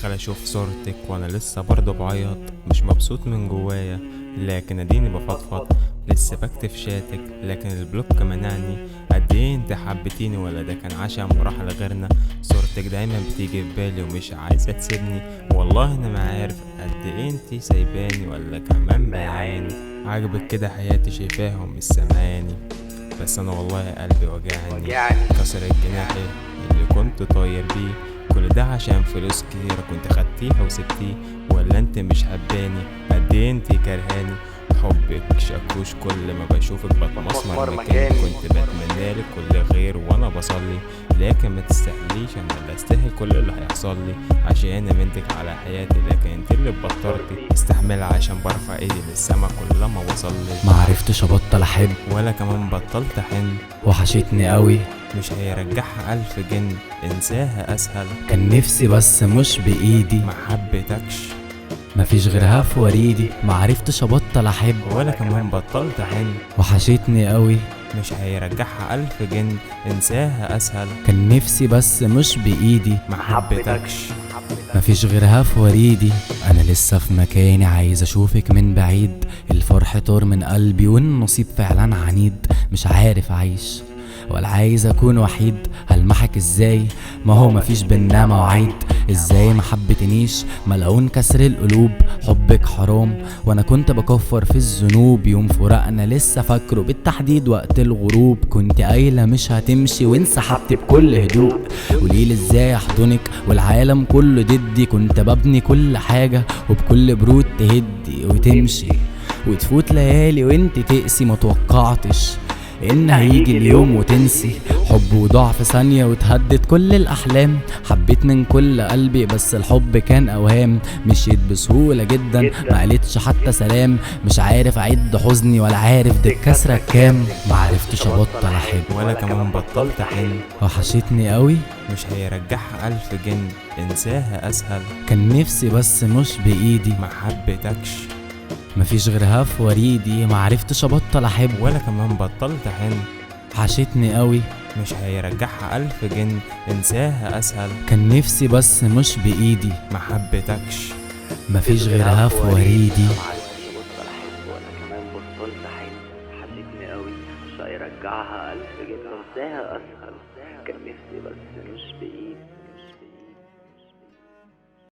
داخل اشوف صورتك وانا لسه برضه بعيط، مش مبسوط من جوايا لكن اديني بفضفض. لسه بكتب شاتك لكن البلوك منعني. قد ايه انت حبيتيني ولا ده كان عشم وراح لغيرنا؟ صورتك دايما بتيجي في بالي ومش عايزة تسيبني. والله انا ما عارف قد ايه انت سايباني ولا كمان بايعاني. عاجبك كده حياتي شايفاهم مش سامعاني، بس انا والله قلبي وجعني. كسر جناحي اللي كنت طاير بيه، كل ده عشان فلوس كتيرة كنت خدتيها وسبتيه. ولا انت مش حباني؟ قد ايه انت كرهاني؟ حبك شاكوش كل ما بشوفك بتمسمر مكاني. كنت بتمنالك كل خير وانا بصلي، لكن ما تستاهليش، انا اللي استاهل كل اللي هيحصل لي عشان امنتك على حياتي. لكن انت اللي بطلتي استحمل عشان برفع ايدي للسما كل ما بصلي. معرفتش ابطل احب ولا كمان بطلت حن، وحشتني قوي. مش هيرجعها ألف جن، انساها أسهل. كان نفسي بس مش بايدي، ما حبيتكش مفيش غيرها في وريدي. معرفتش ابطل احب ولا كمان بطلت حن، وحشتني قوي. مش هيرجعها ألف جن، انساها أسهل. كان نفسي بس مش بايدي، ما حبيتكش مفيش غيرها في وريدي. انا لسه في مكاني عايز اشوفك من بعيد. الفرح طار من قلبي والنصيب فعلا عنيد. مش عارف اعيش ولا عايز اكون وحيد. هلمحك ازاي ما هو مفيش بينا مواعيد؟ ازاي ما حبتنيش ملعون كسر القلوب؟ حبك حرام وانا كنت بكفر في الذنوب. يوم فراقنا لسه فاكره بالتحديد وقت الغروب. كنت قايله مش هتمشي وانسحبت بكل هدوء. قوليلي ازاي احضنك والعالم كله ضدي؟ كنت ببني كل حاجه وبكل برود تهدي وتمشي وتفوت ليالي وانت تقسي. ما توقعتش ان هيجي اليوم وتنسي حب وضاع في ثانية وتهدد كل الاحلام. حبيت من كل قلبي بس الحب كان اوهام. مشيت بسهولة جدا ما قالتش حتى سلام. مش عارف اعد حزني ولا عارف دي الكسرة كام. معرفتش ابطل احب ولا كمان بطلت حن، وحشتني قوي. مش هيرجعها ألف جن، انساها أسهل. كان نفسي بس مش بايدي، ما حبيتكش مفيش غيرها في وريدي. معرفتش ابطل احب ولا كمان بطلت حن، وحشتني قوي. مش هيرجعها ألف جن، انساها أسهل. كان نفسي بس مش بايدي، ما حبيتكش مفيش غيرها في وريدي. معرفتش ابطل احب وانا كمان بطلت حن. حشتني قوي مش هيرجعها الف جنيه انساها اسهل.